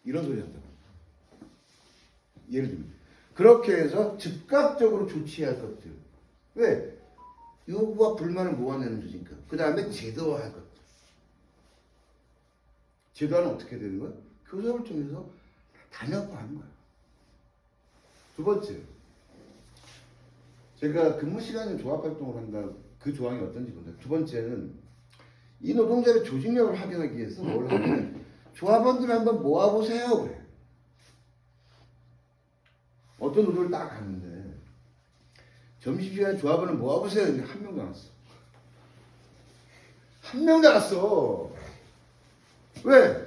이런 소리 한다. 예를 들면 그렇게 해서 즉각적으로 조치해야 할 것들. 왜? 요구와 불만을 모아내는 조직이니까. 그 다음에 제도화할 것들. 제도화는 어떻게 되는 거야? 교섭을 통해서 단협화하는 거야. 두 번째, 제가 근무 시간에 조합활동을 한다. 그 조항이 어떤지 본다. 두 번째는 이 노동자의 조직력을 확인하기 위해서 뭘 하냐면 조합원들 한번 모아보세요. 그래. 어떤 노조를 딱 갔는데 점심시간에 조합원을 모아보세요. 근데 한 명도 안 왔어. 한 명도 안 왔어. 왜?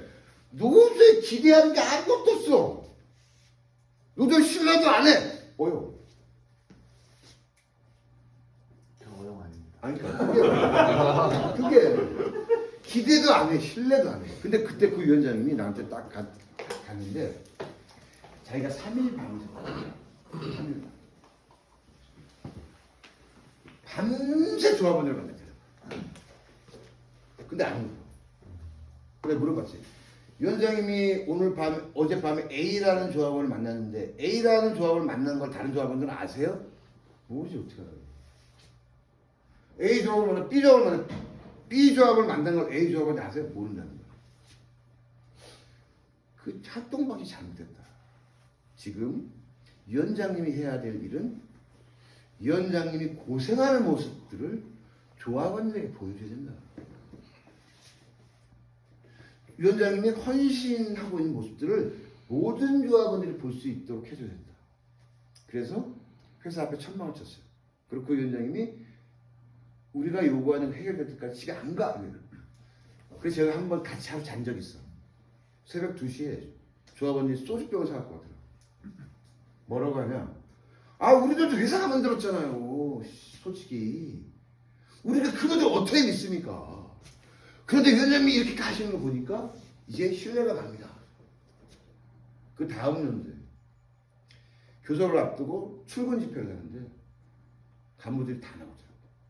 노조에 기대하는 게 아무것도 없어. 노조에 신뢰도 안 해. 어요. 어용 아닙니다. 아니, 그러니까 그게 기대도 안 해, 신뢰도 안 해. 근데 그때 그 위원장님이 나한테 딱 갔는데 자기가 3일 밤새 3일 밤새 조합원을 만났대요. 근데 안 물어. 그래 물어봤지. 위원장님이 어젯밤에 A라는 조합원을 만났는데 A라는 조합원을 만난 걸 다른 조합원들은 아세요? 뭐지 어떻게 알아요? A 조합을 만나 B 조합을 만나 B 조합을 만난 걸 A 조합원이 아세요? 모른다는 거야. 그 활동방이 잘못됐다. 지금 위원장님이 해야 될 일은 위원장님이 고생하는 모습들을 조합원들에게 보여줘야 된다. 위원장님이 헌신하고 있는 모습들을 모든 조합원들이 볼 수 있도록 해줘야 된다. 그래서 회사 앞에 천막을 쳤어요. 그리고 그 위원장님이 우리가 요구하는 해결될 때까지 집에 안 가. 그래서 제가 한번 같이 하루 잔 적 있어. 새벽 2시에 조합원들이 소주병을 사갖고 왔더라고. 뭐라고 하냐? 아, 우리들도 회사가 만들었잖아요. 솔직히. 우리가 그것을 어떻게 믿습니까? 그런데 위원장님이 이렇게 가시는 거 보니까 이제 신뢰가 갑니다. 그 다음 연도에 교섭을 앞두고 출근 집회를 하는데 간부들이 다 나오더라고요.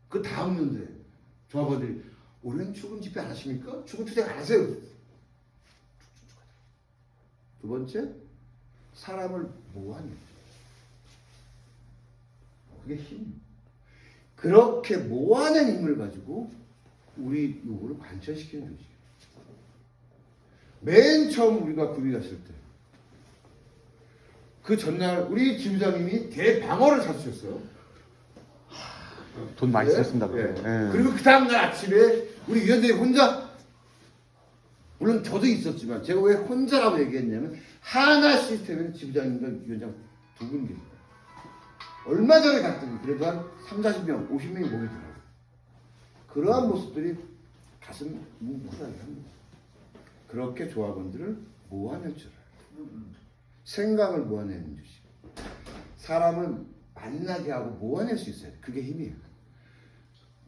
그 다음 연도에 조합원들이 올해는 출근 집회 안 하십니까? 출근 투쟁 안 하세요. 두 번째, 사람을 모아내죠. 그게 힘. 그렇게 모아낸 힘을 가지고 우리 요구를 관철시키는 조직이에요. 맨 처음 우리가 구비 갔을 때 그 전날 우리 지부장님이 대방어를 사주셨어요. 돈 많이 네? 썼습니다. 네. 네. 그리고 그 다음날 아침에 우리 위원장이 혼자, 물론 저도 있었지만 제가 왜 혼자라고 얘기했냐면 하나 시스템에는 지부장님과 위원장 두 분 계세요. 얼마 전에 갔더니 그래도 한 30-40명, 50명이 모이더라고요. 그러한 모습들이 가슴 뭉클하게 합니다. 그렇게 조합원들을 모아낼 줄 알아요. 생각을 모아내는 것이. 사람을 만나게 하고 모아낼 수 있어야 돼. 그게 힘이에요.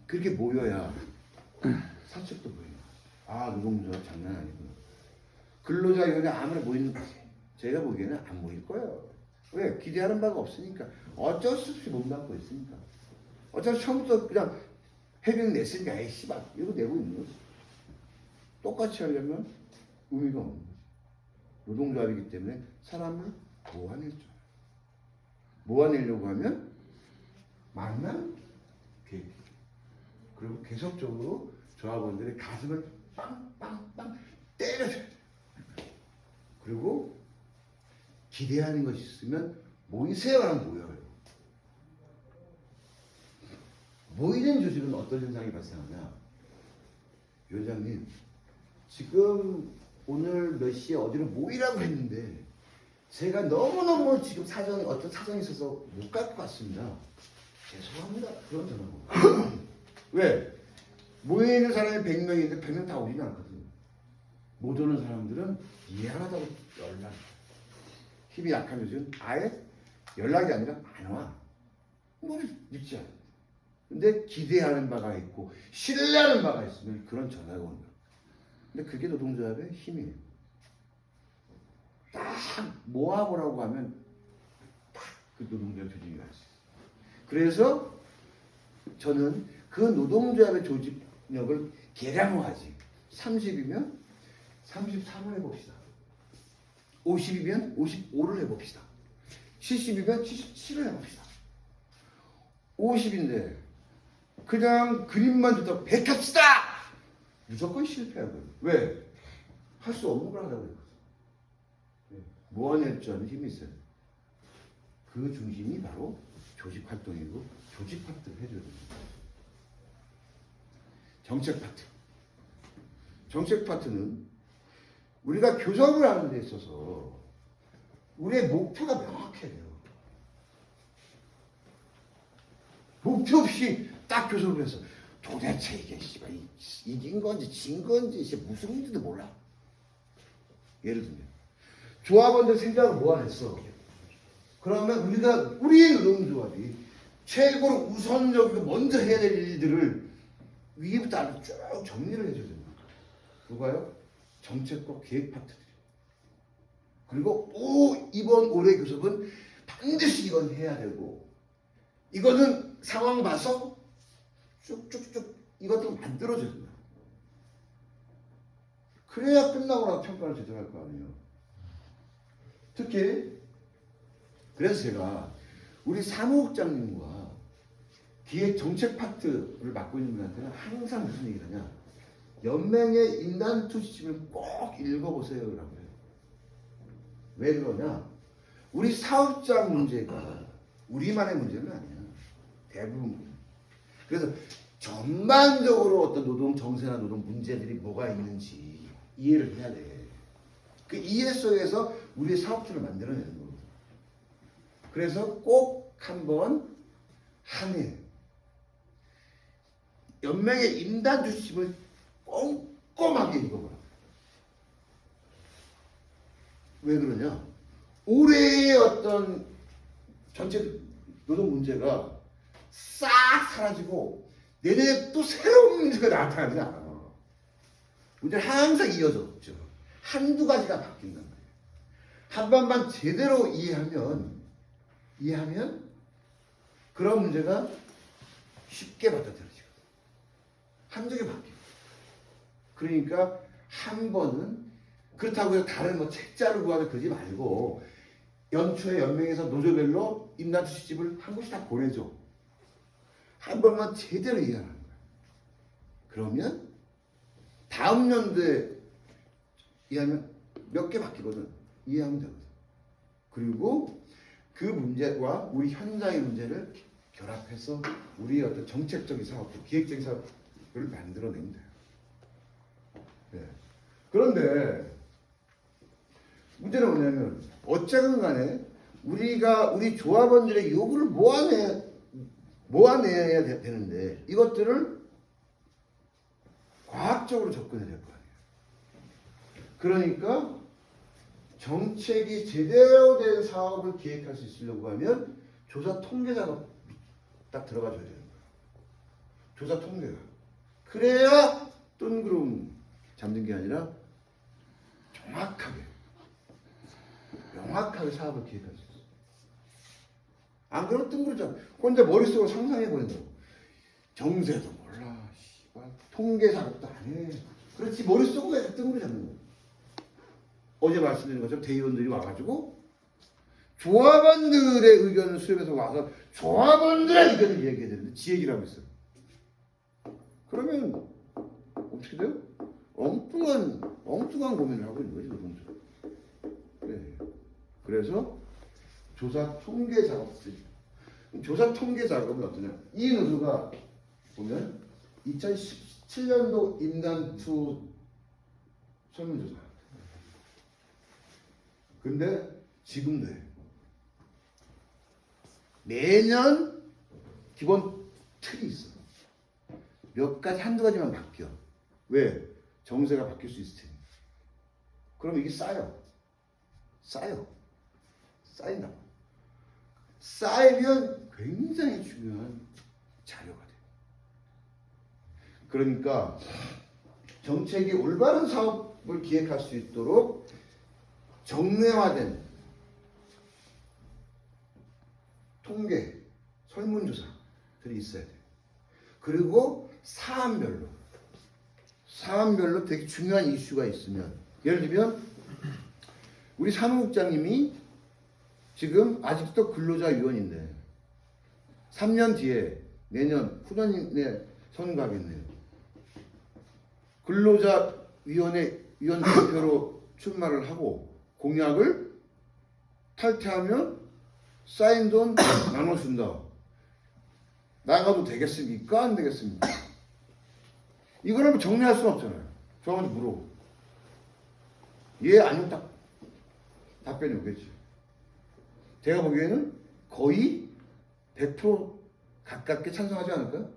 그렇게 모여야 사측도 보여요. 아, 노동조합 장난 아니구나. 근로자위원회 아무리 모이는 제가 보기에는 안 모일 거예요. 왜? 기대하는 바가 없으니까. 어쩔 수 없이 못 받고 있으니까. 어차피 처음부터 그냥 해병 냈으니까 에이 씨발 이거 내고 있는 거지. 똑같이 하려면 의미가 없는 거지. 노동조합이기 때문에 사람을 모아낼 줄 알아요. 모아내려고 하면 만남 계획. 그리고 계속적으로 조합원들의 가슴을 빵빵빵 때려줘야 돼. 그리고 기대하는 것이 있으면 모이세요 하면 모여요. 모이는 조직은 어떤 현상이 발생하냐? 위원장님, 지금 오늘 몇 시에 어디로 모이라고 했는데 제가 너무너무 지금 어떤 사정이 있어서 못 갈 것 같습니다. 죄송합니다. 그런 전화가 왜? 모이는 사람이 100명인데 100명 다 오지는 않거든. 못 오는 사람들은 미안하다고 연락. 힘이 약한 요즘 아예 연락이 아니라 안 와. 뭘 믿지 않아. 근데 기대하는 바가 있고 신뢰하는 바가 있으면 그런 전화가 오는 거야. 근데 그게 노동조합의 힘이에요. 딱 모아보라고 하면 딱 그 노동조합 조직이 갈 수 있어요. 그래서 저는 그 노동조합의 조직력을 계량화하지. 30이면 33을 해봅시다. 50이면 55를 해봅시다. 70이면 77을 해봅시다. 50인데 그냥 그림만 줬다고 100 합시다! 무조건 실패하거든요. 왜? 할 수 없는 걸 하려고 했거든. 무한할 줄 아는 힘이 있어요. 그 중심이 바로 조직활동이고 조직활동을 해줘야 됩니다. 정책 파트. 정책 파트는 우리가 교섭을 하는 데 있어서 우리의 목표가 명확해야 돼요. 목표 없이 딱 교섭을 해서 도대체 이게 씨발 이긴 건지 진 건지 무슨 건지도 몰라. 예를 들면 조합원들 생각을 모아냈어. 그러면 우리의 노동조합이 최고로 우선적이고 먼저 해야 될 일들을 위에부터 아래로 쭉 정리를 해줘야 됩니다. 누가요? 정책과 계획 파트들이. 그리고 이번 올해 교섭은 반드시 이건 해야 되고 이거는 상황 봐서 쭉쭉쭉 이것도 만들어줘야 된다. 그래야 끝나고 나서 평가를 제대로 할 거 아니에요. 특히 그래서 제가 우리 사무국장님과 기획 정책 파트를 맡고 있는 분한테는 항상 무슨 얘기를 하냐, 연맹의 인단투시집을 꼭 읽어보세요 라고 해요. 왜 그러냐, 우리 사업장 문제가 우리만의 문제는 아니야. 대부분. 그래서 전반적으로 어떤 노동 정세나 노동 문제들이 뭐가 있는지 이해를 해야 돼. 그 이해 속에서 우리의 사업주를 만들어내는 거거든. 그래서 꼭 한번 한 해 연맹의 인단 주심을 꼼꼼하게 읽어보라. 왜 그러냐? 올해의 어떤 전체 노동 문제가 싹 사라지고 내년에 또 새로운 문제가 나타나지 않아. 문제는 항상 이어져 있죠. 한두 가지가 바뀐단 말이에요. 한 번만 제대로 이해하면 그런 문제가 쉽게 받아들여지거든. 한두 개 바뀌고. 그러니까 한 번은 그렇다고 해서 다른 뭐 책자를 구하고 그러지 말고 연초에 연맹에서 노조별로 인단투 시집을 한 곳이 다 보내줘. 한 번만 제대로 이해하는 거야. 그러면 다음 연도에 이해하면 몇 개 바뀌거든. 이해하면 되거든. 그리고 그 문제와 우리 현장의 문제를 결합해서 우리의 어떤 정책적인 사업들, 기획적인 사업을 만들어내면 돼요. 네. 그런데 문제는 뭐냐면 어쨌든 간에 우리 조합원들의 요구를 모아내야 되는데 이것들을 과학적으로 접근해야 될 거 아니에요. 그러니까 정책이 제대로 된 사업을 기획할 수 있으려고 하면 조사 통계 작업 딱 들어가줘야 되는 거예요. 조사 통계가. 그래야 뜬구름 잡는 게 아니라 명확하게 사업을 기획할 수 있어요. 안 그러면 뜬구름 잡. 혼자 머릿속으로 상상해 보낸다고. 정세도 몰라. 통계 작업도 안 해. 그렇지 머릿속에 뜬구름 잡는 거예요. 어제 말씀드린 것처럼 대의원들이 와가지고 조합원들의 의견을 수렴해서 와서 조합원들의 의견을 얘기해야 되는데 지 얘기를 하고 있어요. 그러면 어떻게 돼요? 엉뚱한 고민을 하고 있는 거지 노동자. 네. 그래서 조사 통계 작업들. 조사 통계 작업은 어떠냐? 이 노조가 보면 2017년도 인단투 설문조사. 근데 지금도 해. 매년 기본 틀이 있어. 몇 가지, 한두 가지만 바뀌어. 왜? 정세가 바뀔 수 있을 테니. 그럼 이게 쌓인다고. 쌓이면 굉장히 중요한 자료가 돼. 그러니까 정책이 올바른 사업을 기획할 수 있도록 정례화된 통계, 설문조사들이 있어야 돼요. 그리고 사안별로 되게 중요한 이슈가 있으면, 예를 들면 우리 사무국장님이 지금 아직도 근로자위원인데 3년 뒤에 내년 후년에 선거하겠네요. 근로자위원회 위원 대표로 출마를 하고 공약을 탈퇴하면 쌓인 돈 나눠준다. 나가도 되겠습니까? 안 되겠습니까? 이거는 뭐 정리할 수는 없잖아요. 저한테 물어. 예, 아니면 딱 답변이 오겠지. 제가 보기에는 거의 100% 가깝게 찬성하지 않을까요?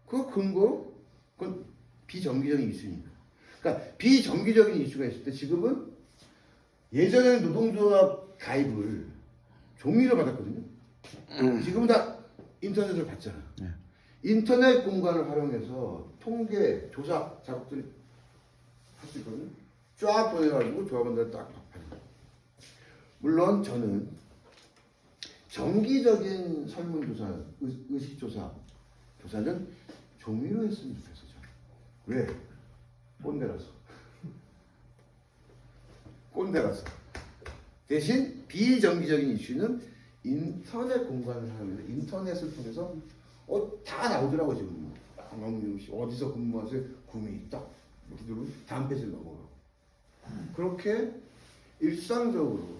그 근거로 그건 비정기적인 이슈입니다. 그러니까 비정기적인 이슈가 있을 때 지금은 예전에는 노동조합 가입을 종이로 받았거든요. 지금은 다 인터넷으로 받잖아. 네. 인터넷 공간을 활용해서 통계, 조사 작업들이 할 수 있거든요. 쫙 보내가지고 조합원들 딱 받는 거예요. 물론 저는 정기적인 설문조사, 의식조사, 조사는 종이로 했으면 좋겠어. 저는. 왜? 꼰대라서. 꼰대라서. 대신 비정기적인 이슈는 인터넷 공간을 하면 인터넷을 통해서 다 나오더라고 지금. 강강민 씨 어디서 근무하세요? 구미 딱 이렇게 누르면 다음 페이지로 넘어가고. 그렇게 일상적으로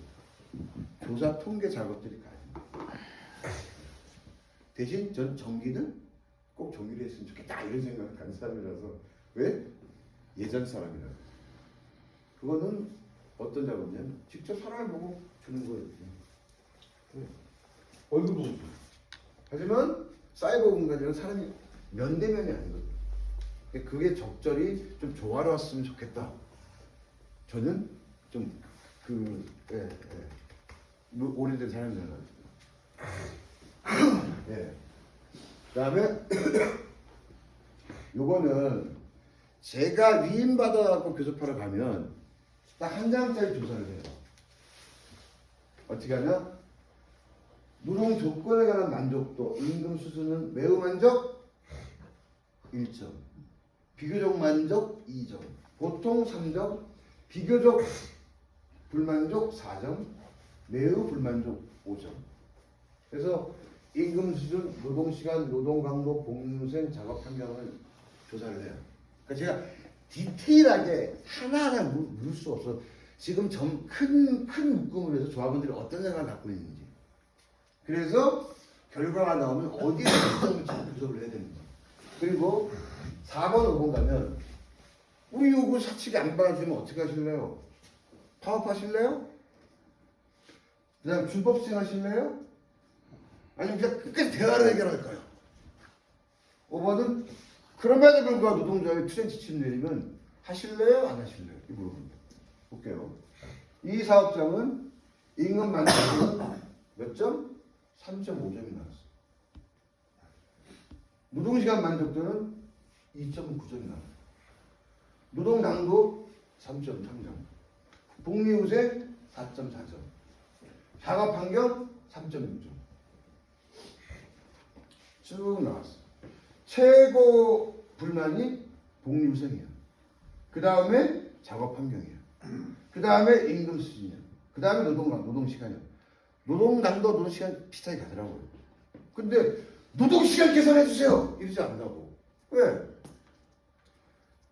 조사 통계 작업들이 가요. 대신 전 정기는 꼭 종이로 했으면 좋겠다 이런 생각을 가진 사람이라서. 왜? 예전 사람이라. 그거는 어떤 작업이냐면 직접 사람을 보고 주는 거예요. 얼굴 보고 주는. 하지만 사이버 공간이라는 사람이 면대면이 아니거든요. 그게 적절히 좀 조화로웠으면 좋겠다. 저는 좀 오래된 사람이잖아요. 예. 그다음에 요거는 제가 위임받아갖고 교섭하러 가면 딱 한 장짜리 조사를 해요. 어떻게 하냐? 노동 조건에 관한 만족도, 임금 수준은 매우 만족 1점, 비교적 만족 2점, 보통 3점, 비교적 불만족 4점, 매우 불만족 5점. 그래서 임금 수준, 노동시간, 노동강도, 복무생, 작업 환경을 조사를 해요. 그러니까 제가 디테일하게 하나하나 물을 수 없어. 지금 큰 묶음을 해서 조합원들이 어떤 생각을 갖고 있는지. 그래서 결과가 나오면 어디에 어떤 분석을 해야 되는지. 그리고 4번, 5번 가면 우리 요구 사측이 안 받아주면 어떻게 하실래요? 파업하실래요? 그 다음 준법생 하실래요? 아니면 그냥 끝까지 대화로 해결할까요? 5번은 그럼에도 불구하고 노동조합이 투쟁 지침 내리면 하실래요? 안 하실래요? 이거 물어봅니다. 볼게요. 이 사업장은 임금 만족도는 몇 점? 3.5점이 나왔어요. 노동시간 만족도는 2.9점이 나왔어요. 노동강도 3.3점. 복리후생 4.4점. 작업환경 3.6점. 쭉 나왔어요. 최고 불만이 복리후생이에요. 그 다음에 작업환경이에요. 그 다음에 임금 수준이에요. 그 다음에 노동시간이에요. 노동강도 노동시간 비슷하게 가더라고요. 근데 노동시간 개선해주세요 이러지 않는다고. 왜?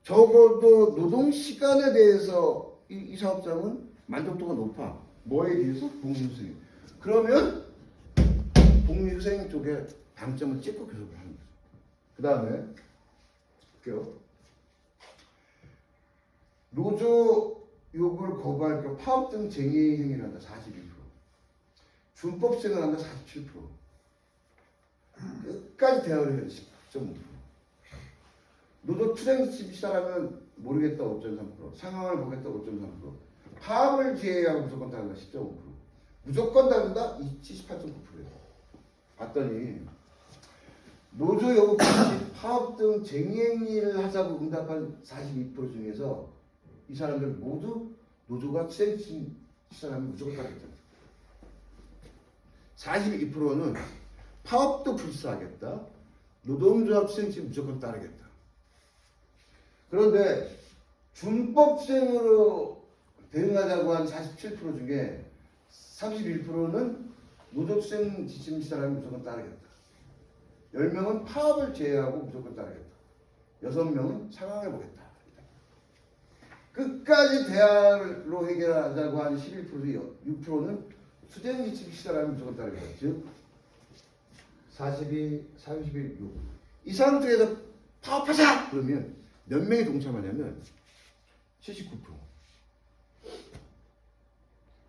적어도 노동시간에 대해서 이 사업장은 만족도가 높아. 뭐에 비해서? 복리후생. 그러면 복리후생 쪽에 방점을 찍고 교섭을 하는 거죠. 그 다음에 볼게요. 노조 요구를 거부할 경우 파업 등 쟁의 행위를 한다. 42%. 준법생을 한다. 47%. 끝까지 대화를 해야 10.5%. 노조 투쟁 시달하면 모르겠다. 5.3%. 상황을 보겠다. 5.3%. 파업을 기회하고 무조건 다른다. 10.5%. 무조건 다른다. 78.9%예요. 봤더니 노조 요구 없이 파업 등 쟁의 행위를 하자고 응답한 42% 중에서 이 사람들 모두 노조가 투쟁 시달하면 무조건 따르겠다. 42%는 파업도 불사하겠다. 노동조합 투쟁 무조건 따르겠다. 그런데 준법생으로 대응하자고 한 47% 중에 31%는 노조투쟁 지침 시사라면 무조건 따르겠다. 10명은 파업을 제외하고 무조건 따르겠다. 6명은 상황을 보겠다. 끝까지 대화로 해결하자고 한 11%, 6%는 투쟁 지침 시사라면 무조건 따르겠다. 즉 42, 31, 6. 이 상태에서 파업하자! 그러면 몇 명이 동참하냐면 79%.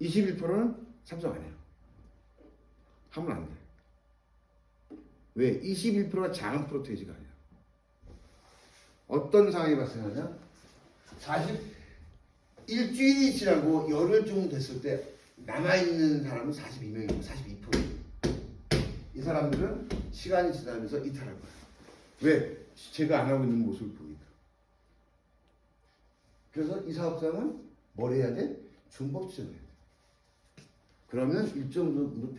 21%는 참석 안 해요. 하면 안 돼. 왜? 21%가 장안 프로테이지가 아니야. 어떤 상황이 발생하냐? 일주일이 지나고 열흘 정도 됐을 때 남아있는 사람은 42명이고 42%. 이 사람들은 시간이 지나면서 이탈할 거야. 왜? 제가 안 하고 있는 모습을 보니까. 그래서 이 사업장은 뭘 해야 돼? 준법 투쟁을 해야 돼. 그러면 일정 정도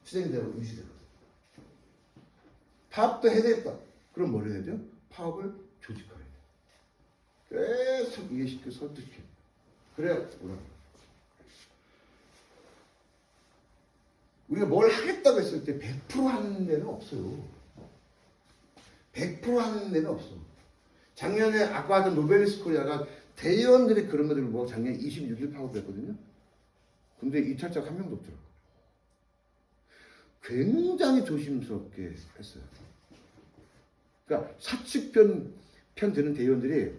투쟁대로 유지되거든. 파업도 해야 되겠다. 그럼 뭘 해야 돼요? 파업을 조직화해야 돼. 계속 이해시켜 설득해. 그래야 뭐라고. 우리가 뭘 하겠다고 했을 때 100% 하는 데는 없어요. 100% 하는 데는 없어. 작년에 아까 하던 노벨리스 코리아가 대의원들이 그런 것들을 보고 작년에 26일 파업했거든요. 근데 이탈자가 한 명도 없더라고. 굉장히 조심스럽게 했어요. 그러니까 사측편 드는 대의원들이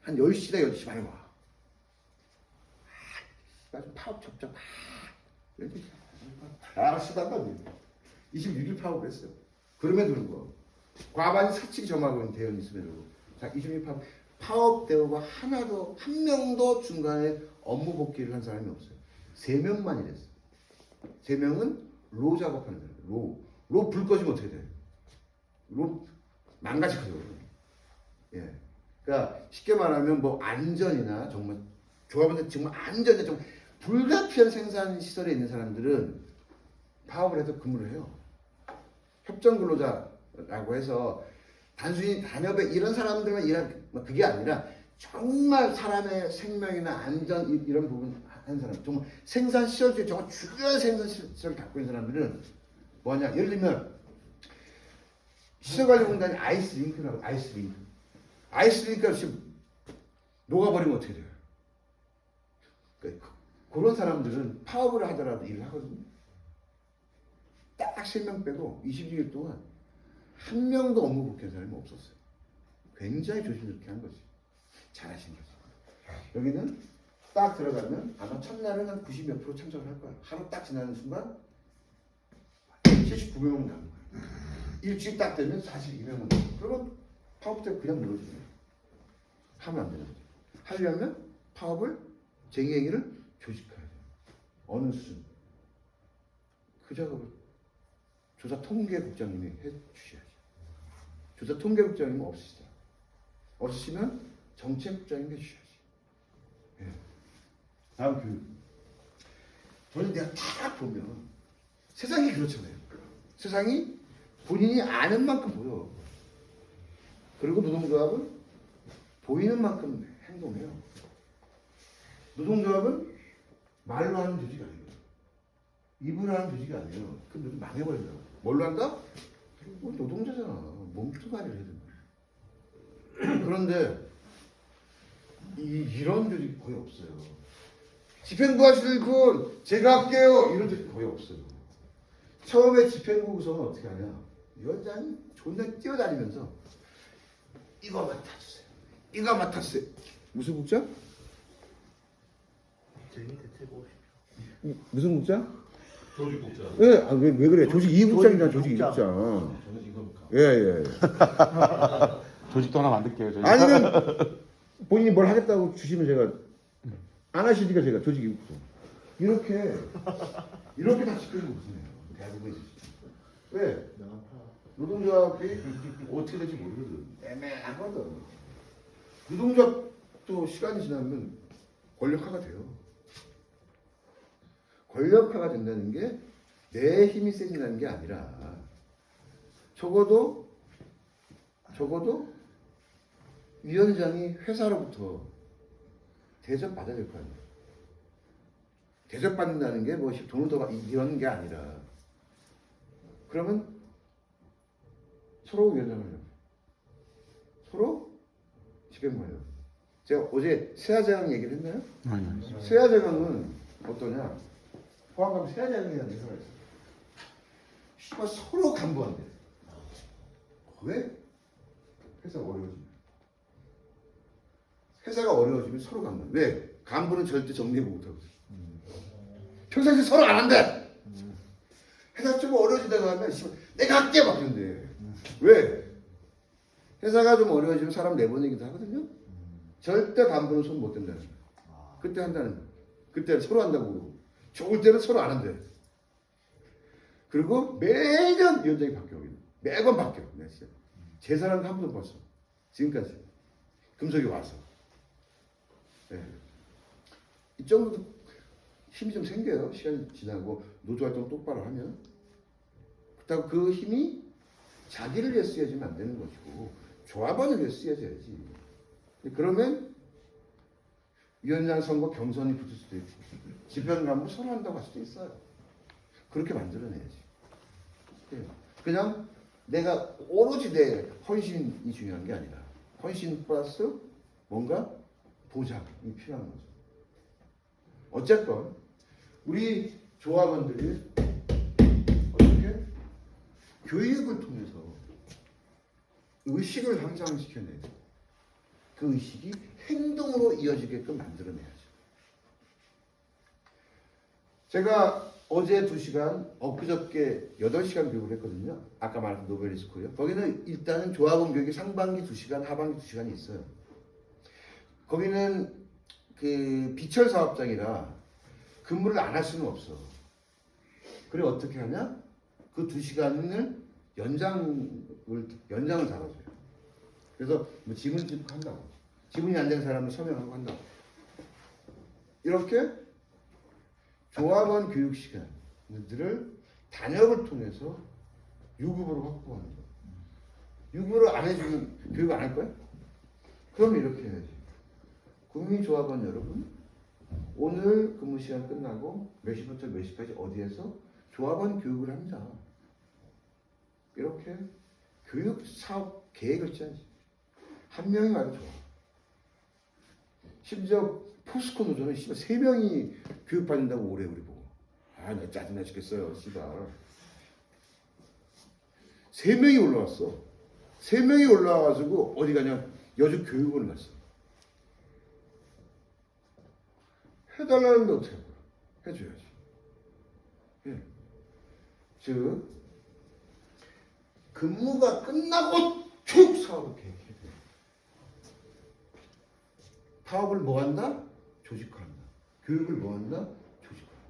한 10시나 12시 반에 와. 파업 접촉 다 쓰다가 26일 파업을 했어요. 그럼에도 불구하고 과반이 사측이 점하고 있는 대의원이 있음에도 자 26일 파업 대우가 하나도 한 명도 중간에 업무 복귀를 한 사람이 없어요. 3명만 이랬어요. 3명은 로 작업하는 사람. 로 불 꺼지면 어떻게 돼요? 로 망가지거든요. 예. 그러니까 쉽게 말하면 뭐 안전이나 정말 조합원들 정말 안전에 좀 불가피한 생산 시설에 있는 사람들은 파업을 해서 근무를 해요. 협정 근로자라고 해서 단순히 단협에 이런 사람들만 일한 그게 아니라 정말 사람의 생명이나 안전 이런 부분 하는 사람, 정말 생산 시설 중에 정말 중요한 생산 시설을 갖고 있는 사람들은 뭐냐? 예를 들면 시설관리공단이 아이스링크라고 아이스링크가 지금 녹아버리면 어떻게 돼요? 그런 사람들은 파업을 하더라도 일을 하거든요. 딱 3명 빼고 26일 동안 한 명도 업무 복귀한 사람이 없었어요. 굉장히 조심스럽게 한 거지. 잘하신 거지. 여기는 딱 들어가면 아마 첫날은 한 90몇 프로 참석을 할 거야. 하루 딱 지나는 순간 79명은 남은 거야. 일주일 딱 되면 42명은 남은 거야. 그러면 파업 때 그냥 늘어지네. 하면 안 되는 거지. 하려면 파업을 쟁행위를 조직해야 돼. 어느 수준. 그 작업을 조사 통계국장님이 해 주셔야지. 조사 통계국장님은 없으시다. 없으시면 정책국장님이 해 주셔야지. 예. 다음 저는 내가 다 보면 세상이 그렇잖아요. 세상이 본인이 아는 만큼 보여. 그리고 노동조합은 보이는 만큼 행동해요. 노동조합은 말로 하는 조직이 아니에요. 입으로 하는 조직이 아니에요. 그럼 노동 망해버린다고. 뭘로 한다? 우리 노동자잖아. 몸뚱아리를 해야 된다. 그런데 이런 조직이 거의 없어요. 집행부 하실 분 제가 할게요. 이런 조직이 거의 없어요. 처음에 집행부 구성은 어떻게 하냐? 위원장이 존나 뛰어다니면서 이거 맡아주세요. 이거 맡았어요. 무슨 국장? 무슨 국장? 조직국장. 예, 왜 그래? 조직 2국장이잖아, 조직 2국장. 저는 이겁니까? 예. 조직도 하나 만들게요. 저희. 아니면 본인이 뭘 하겠다고 주시면 제가 안 하시니까 제가 조직 2국장. 이렇게 다 시키는 거 무슨해요? 대부분이. 왜? 노동조합이 어떻게 될지 모르거든. 애매하거든. 노동조합도 시간이 지나면 권력화가 돼요. 권력화가 된다는 게 내 힘이 세진다는 게 아니라 적어도 위원장이 회사로부터 대접받아야 될 거 아니에요. 대접받는다는 게 뭐 돈을 더 이런 게 아니라 그러면 서로 위원장을 서로 지금 뭐예요? 제가 어제 세아제강 얘기를 했나요? 아니요. 세아제강은 어떠냐? 포항가면 세아제강이라는 회사가 있어요. 씨발 서로 간부한대. 왜? 회사가 어려워지면. 회사가 어려워지면 서로 간부. 왜? 간부는 절대 정리해보고 못하고 있어. 평상시에 서로 안 한대. 회사 좀 어려워진다고 하면 씨발 내가 할게 막 이런데. 왜? 회사가 좀 어려워지면 사람 내보내기도 하거든요. 절대 간부는 손 못 댄다는 거야. 그때 한다는 거야. 그때 서로 한다고 그러고. 좋을 때는 서로 안 한대. 그리고 매년 위원장이 바뀌어. 매번 바뀌어. 내가 진짜. 제사라는 거 한 번도 못 봤어. 지금까지. 금속이 와서. 네. 이 정도도 힘이 좀 생겨요. 시간이 지나고 노조활동 똑바로 하면. 그렇다고 그 힘이 자기를 위해 쓰여지면 안 되는 것이고 조합원을 위해 쓰여져야지. 그러면 위원장 선거 경선이 붙을 수도 있고 집행 간부 서로 한다고 할 수도 있어요. 그렇게 만들어내야지. 그냥 내가 오로지 내 헌신이 중요한 게 아니라 헌신 플러스 뭔가 보장이 필요한 거죠. 어쨌건 우리 조합원들이 어떻게 교육을 통해서 의식을 향상시켜내야 돼요. 그 의식이 행동으로 이어지게끔 만들어내야죠. 제가 어제 2시간, 엊그저께 8시간 교육을 했거든요. 아까 말한 노벨리스 코리아. 거기는 일단은 조합원 교육이 상반기 2시간, 하반기 2시간이 있어요. 거기는 그 비철 사업장이라 근무를 안 할 수는 없어. 그래 어떻게 하냐? 그 2시간을 연장을 달아줘요. 그래서 뭐 지문 집행한다고. 지문이 안 된 사람을 서명하고 한다고. 이렇게 조합원 교육 시간들을 단협을 통해서 유급으로 확보하는 거예요. 유급으로 안 해주면 교육 안 할 거야? 그럼 이렇게 해야지. 국민조합원 여러분, 오늘 근무 시간 끝나고 몇 시부터 몇 시까지 어디에서 조합원 교육을 합니다. 이렇게 교육 사업 계획을 짜야지. 한 명이 와도 좋아. 심지어 포스코 노조는 씨발 3명이 교육받는다고 오래 우리 보고. 아, 나 짜증나 죽겠어요, 씨발. 3명이 올라왔어. 3명이 올라와가지고 어디 가냐? 여주 교육원을 갔어. 해달라는데 어떻게 할 거야? 해줘야지. 예. 즉 근무가 끝나고 쭉 사업을 계획해야 돼. 사업을 뭐 한다? 조직화한다. 교육을 뭐 한다? 조직화한다.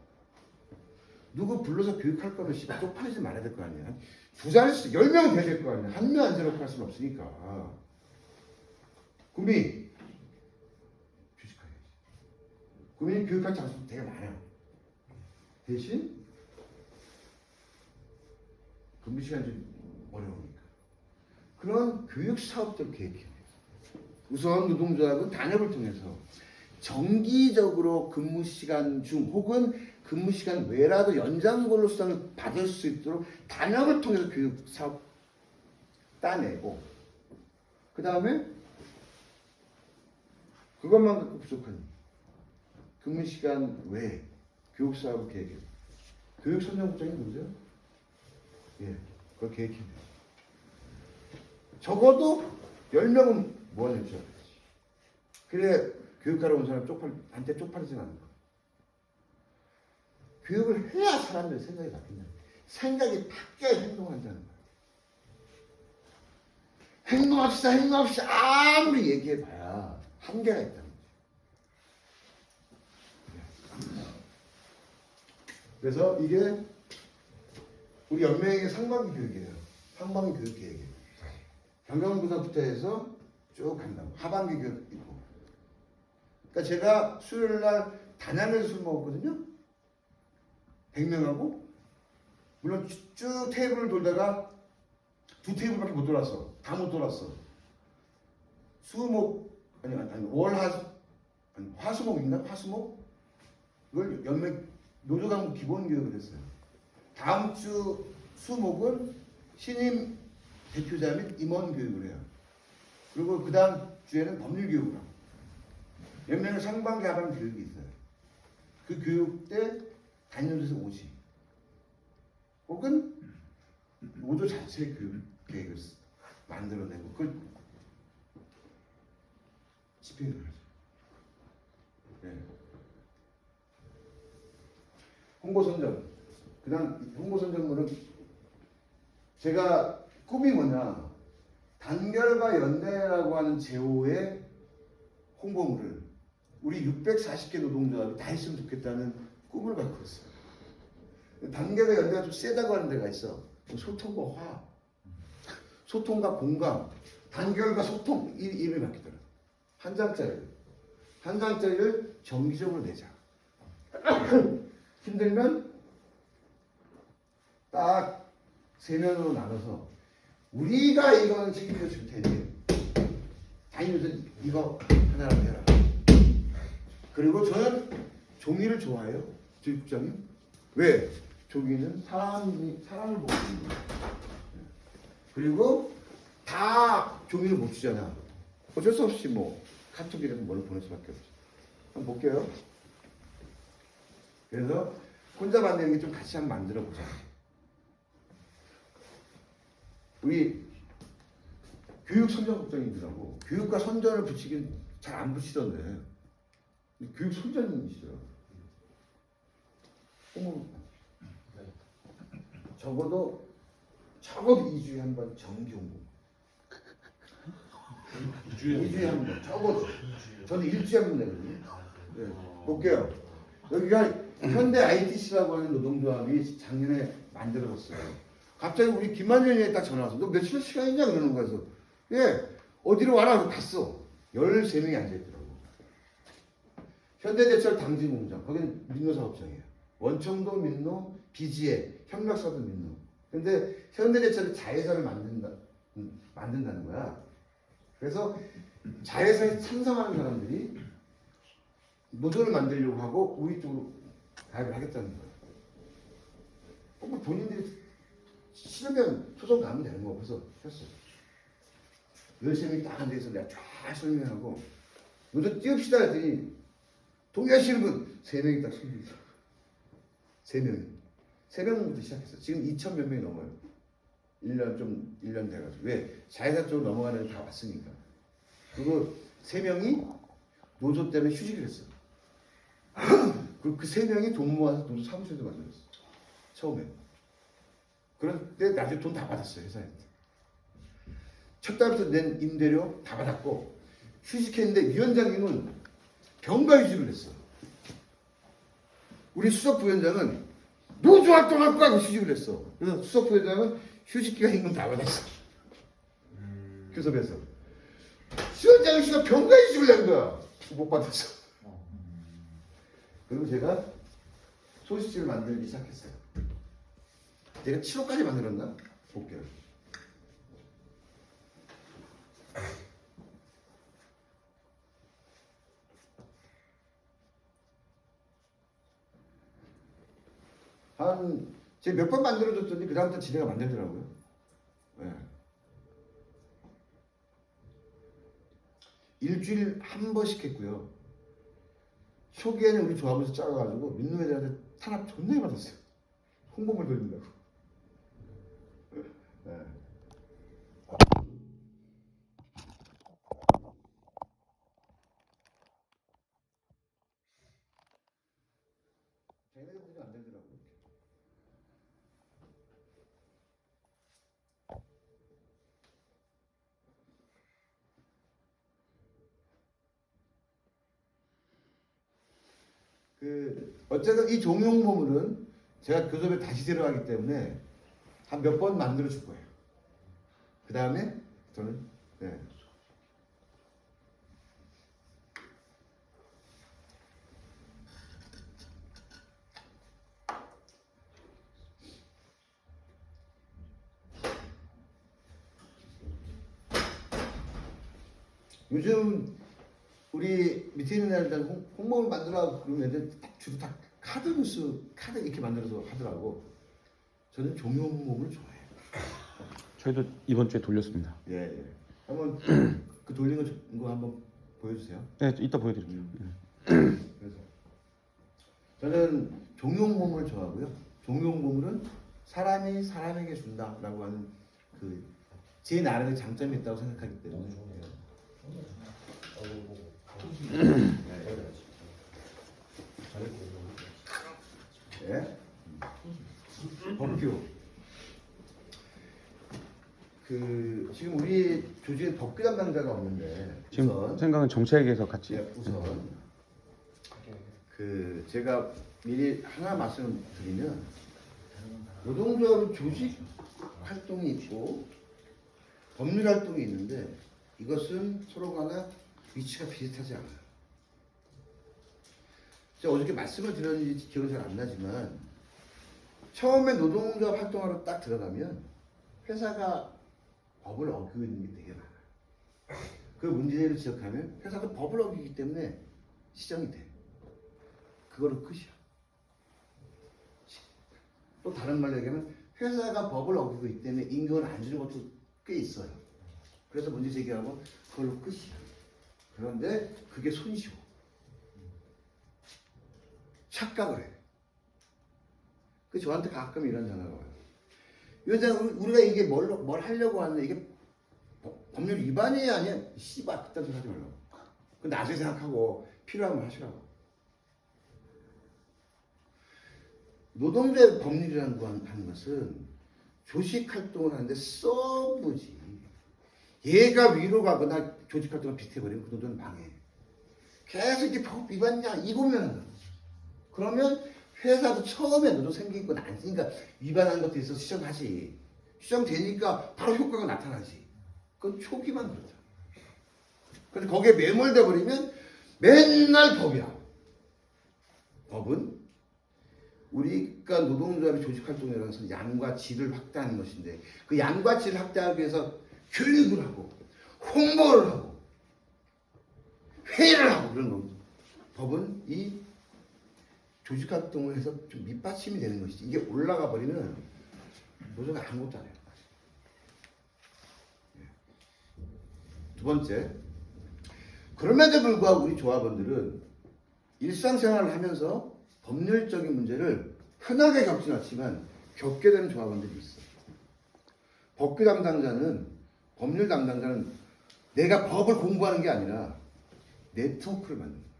누구 불러서 교육할 거면 씨발 쪽팔리지 말아야 될 거 아니야. 2자릿수 10명 돼야 될 거 아니야. 한 명 안 저렇게 할 수는 없으니까. 국민 조직화해야지. 국민이 교육할 장소 되게 많아. 대신 근무 시간이 좀 어려우니까 그런 교육 사업들 계획해야 돼요. 우선 노동조합은 단협을 통해서 정기적으로 근무 시간 중 혹은 근무 시간 외라도 연장근로 수당을 받을 수 있도록 단협을 통해서 교육 사업 따내고 그 다음에 그것만 갖고 부족하니 근무 시간 외에 교육 사업을 계획해요. 교육 선정부장이 누구죠? 예, 그걸 계획해야 돼요. 적어도 10명은 모아낼 줄 알아야지. 그래 교육하러 온 사람 한테 쪽팔리진 않는 거야. 교육을 해야 사람들의 생각이 바뀐다. 생각이 바뀌어야 행동한다는 거야. 행동합시다 아무리 얘기해봐야 한계가 있다는 거지. 그래서 이게 우리 연맹의 상반기 교육이에요. 상반기 교육 계획이에요. 경영부서부터 해서 쭉 간다고. 하반기 교육 있고. 그러니까 제가 수요일 날 단양에서 술 먹었거든요. 100명하고. 물론 쭉 테이블을 돌다가 2테이블밖에 못 돌았어. 다 못 돌았어. 수목 아니 월화 화수목인가? 화수목? 그걸 연맹 노조당 기본 교육을 했어요. 다음 주 수목은 신임 대표자 및 임원 교육을 해요. 그리고 그 다음 주에는 법률 교육을 하고 연맹은 상반기 하반기 교육이 있어요. 그 교육 때 담임 노조에서 오지 혹은 노조 자체 교육 계획을 만들어내고 그걸 집행을 하죠. 네. 홍보선전. 그 다음 홍보선전문은 제가 꿈이 뭐냐. 단결과 연대라고 하는 제호의 홍보물을 우리 640개 노동조합이 다 했으면 좋겠다는 꿈을 갖고 있어요. 단결과 연대가 좀 세다고 하는 데가 있어. 소통과 화합, 소통과 공감, 단결과 소통 이름이 바뀌더라고요. 한 장짜리를 정기적으로 내자. 힘들면 딱 세 면으로 나눠서 우리가 이거는 책임져 줄 테니 다니면서 이거 하나라도 해라. 그리고 저는 종이를 좋아해요. 저희 국장님. 왜? 종이는 사람을 보고 있는 거예요. 그리고 다 종이를 못 주잖아. 어쩔 수 없이 뭐 카톡이라도 뭘 보낼 수밖에 없죠. 한번 볼게요. 그래서 혼자 만드는 게 좀 같이 한번 만들어 보자. 우리 교육 선전국장님들하고 교육과 선전을 붙이긴 잘 안 붙이던데 교육 선전님이시죠. 적어도 2주에 한 번 정기 홍보. 2주에 한 번. 적어도. 저는 일주일에 한 번 내거든요. 네. 볼게요. 여기가 현대 ITC라고 하는 노동조합이 작년에 만들어졌어요. 갑자기 우리 김만전 의원이 딱 전화 와서 너 며칠 시간 있냐 그러는 거여서 예 어디로 와라 그래서 갔어. 13명이 앉아있더라고. 현대제철 당진공장 거기는 민노사업장이에요. 원청도 민노, 비지에, 협력사도 민노. 근데 현대제철이 자회사를 만든다는 거야. 그래서 자회사에 찬성하는 사람들이 노조를 만들려고 하고 우리 쪽으로 가입을 하겠다는 거야. 뭐 본인들이 싫으면 소송 가면 되는 거. 그래서 했어요. 13명이 딱 앉아있어 내가 쫙 설명하고 노조 띄웁시다 했더니 동의하시는 분 3명이 딱 손이 있어. 3명부터 시작했어. 지금 2,000 몇 명이 넘어요. 1년 돼가지고. 왜? 자회사 쪽으로 넘어가는 애들 다 왔으니까. 그리고 3명이 노조 때문에 휴직을 했어. 그리고 그 3명이 돈 모아서 노조 사무실도 만들었어. 처음에. 그런데 나중에 돈 다 받았어요. 회사한테. 첫 달부터 낸 임대료 다 받았고 휴직했는데 위원장님은 병가 휴직을 했어. 우리 수석부위원장은 노조 활동할 거야 그 휴직을 했어. 그래서 수석부위원장은 휴직기간 임금 다 받았어. 교섭에서. 수원장은 씨가 병가 휴직을 낸 거야. 못 받았어. 그리고 제가 소식지를 만들기 시작했어요. 내가 7호까지 만들었나? 볼게요. 제가 몇 번 만들어줬더니 그 다음부터 지네가 만들더라고요. 네. 일주일 한 번씩 했고요. 초기에는 우리 조합에서 짜가지고 민노애들한테 탄압 존나 받았어요. 홍보물 돌린다고. 네. 걔네들이 안 되더라고요. 어쨌든 이 종용모물은 제가 교섭에 다시 데려가기 때문에 한 몇 번 만들어 줄 거예요. 그 다음에 저는 네. 요즘 우리 밑에 있는 애들 홍보를 만들어 그러면 애들 주로 다 카드 뉴스 카드 이렇게 만들어서 하더라고. 저는 종이 홍보를 좋아해요. 저희도 이번 주에 돌렸습니다. 예, 예. 한번 그 돌린 거 한번 보여주세요. 네, 이따 보여드릴게요. 그래서 저는 종용 보물을 좋아하고요. 종용 보물은 사람이 사람에게 준다라고 하는 그 제 나름의 장점이 있다고 생각하기 때문에. 예? 법규. 그 지금 우리 조직에 법규 담당자가 없는데 지금 우선 생각은 정책에서 같이. 예, 우선 그 제가 미리 하나 말씀을 드리면 노동조합은 조직 활동이 있고 법률 활동이 있는데 이것은 서로 간에 위치가 비슷하지 않아요. 제가 어저께 말씀을 드렸는지 기억은 잘 안 나지만 처음에 노동조합 활동하러 딱 들어가면 회사가 법을 어기고 있는 게 되게 많아요. 그 문제를 지적하면 회사가 법을 어기기 때문에 시정이 돼. 그거로 끝이야. 또 다른 말로 얘기하면 회사가 법을 어기고 있기 때문에 임금을 안 주는 것도 꽤 있어요. 그래서 문제 제기하고 그걸로 끝이야. 그런데 그게 손쉬워. 착각을 해. 그 저한테 가끔 이런 전화가 와요. 위원장 우리가 이게 뭘 하려고 하는데 이게 법률 위반이 아니야. 씨발 그딴 소리 하지 말라고. 그 나중에 생각하고 필요하면 하시라고. 노동조합 법률이라는 거 하는 것은 조직 활동을 하는데 서브지. 얘가 위로 가거나 조직 활동을 비슷해버리면 그 노동은 망해. 계속 이렇게 법 위반이야 이거면 하는 거야. 그러면 회사도 처음에 노동 생기고 나니까 위반한 것도 있어서 시정하지. 시정되니까 바로 효과가 나타나지. 그건 초기만 그렇다. 그래서 거기에 매몰돼 버리면 맨날 법이야. 법은 우리가 노동조합의 조직활동이라는 것은 양과 질을 확대하는 것인데 그 양과 질을 확대하기 위해서 교육을 하고 홍보를 하고 회의를 하고 그런 겁니다. 법은 이 조직활동을 해서 좀 밑받침이 되는 것이지 이게 올라가 버리면 노조가 아무것도 안 해요. 두 번째, 그럼에도 불구하고 우리 조합원들은 일상생활을 하면서 법률적인 문제를 흔하게 겪진 않지만 겪게 되는 조합원들이 있어. 법규 담당자는 법률 담당자는 내가 법을 공부하는 게 아니라 네트워크를 만드는 거야.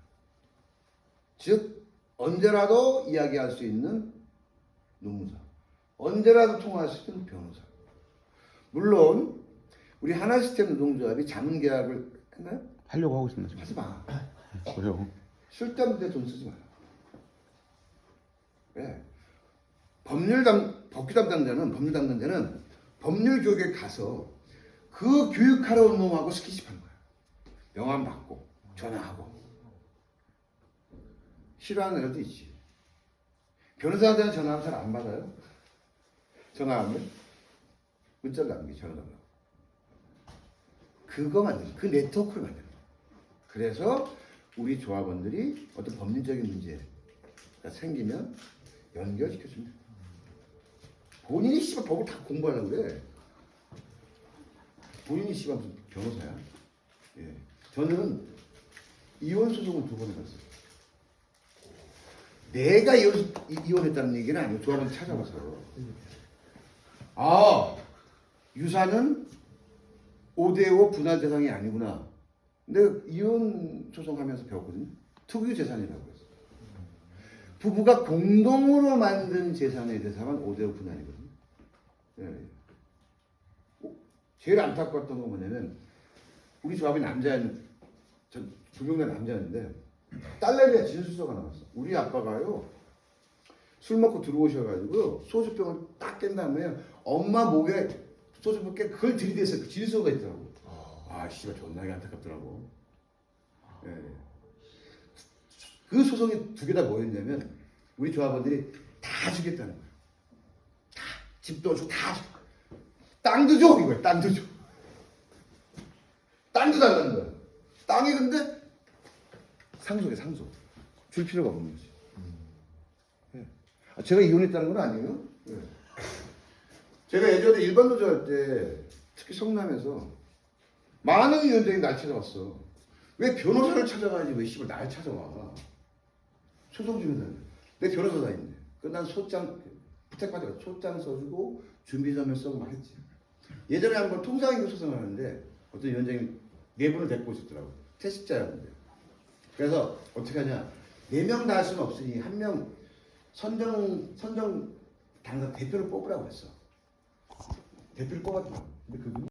즉 언제라도 이야기할 수 있는 노무사, 언제라도 통화할 수 있는 변호사. 물론 우리 하나시스템 노동조합이 자문계약을 했나요? 하려고 하고 있습니다. 지금. 하지 마. 그래요. 쓸데없는 데 돈 쓰지 마라. 왜? 법규 담당자는 법률 교육에 가서 그 교육하러 온 놈하고 스킨십 하는 거야. 명함 받고 전화하고. 싫어하는 애들도 있지. 변호사한테는 전화하면 잘 안 받아요. 전화하면 문자를 남기지 전화 달라고. 그거 만드는 그 네트워크를 만드는 거야. 그래서 우리 조합원들이 어떤 법률적인 문제가 생기면 연결시켜줍니다. 본인이 씨발 법을 다 공부하려고 그래. 본인이 씨발 무슨 변호사야. 예. 저는 이혼 소송을 2번 해봤어요. 내가 이혼했다는 얘기는 아니고 조합원 찾아와서 아 유사는 5대5 분할 대상이 아니구나. 근데 이혼 소송하면서 배웠거든요. 특유 재산이라고 해서 부부가 공동으로 만든 재산의 대상은 5대5 분할이거든요. 예. 제일 안타까웠던 건 뭐냐면 우리 조합이 남자는 전 2명 다 남자였는데 딸내미가 진술서가 나왔어. 우리 아빠가요 술 먹고 들어오셔가지고 소주병을 딱 깬 다음에 엄마 목에 소주병 깨 그걸 들이대서 그 진술서가 있더라고. 아 씨발 존나게 안타깝더라고. 예. 그 소송이 2개 다 뭐였냐면 우리 조합원들이 다 주겠다는 거야. 다 집도 주고 다 줘. 땅도 줘 이거야. 땅도 줘. 땅도 달라는 거야. 땅이 근데 상속에 상속. 줄 필요가 없는 거지. 예. 아, 제가 이혼했다는 건 아니에요. 예. 제가 예전에 일반 노조할 때 특히 성남에서 많은 위원장이 날 찾아왔어. 왜 변호사를 찾아가야지 왜 씨발 날 찾아와. 소송 중이다. 내 변호사가 있네. 그난 소장 부탁받아가 소장 써주고 준비서면 써고 막 했지. 예전에 한번 통상임금 소송을 하는데 어떤 위원장이 네 분을 데리고 오셨더라고. 퇴직자였는데. 그래서 어떻게 하냐. 4명 다 할 수는 없으니 한 명 선정 당사 대표를 뽑으라고 했어. 대표를 뽑았더라고. 근데 그분이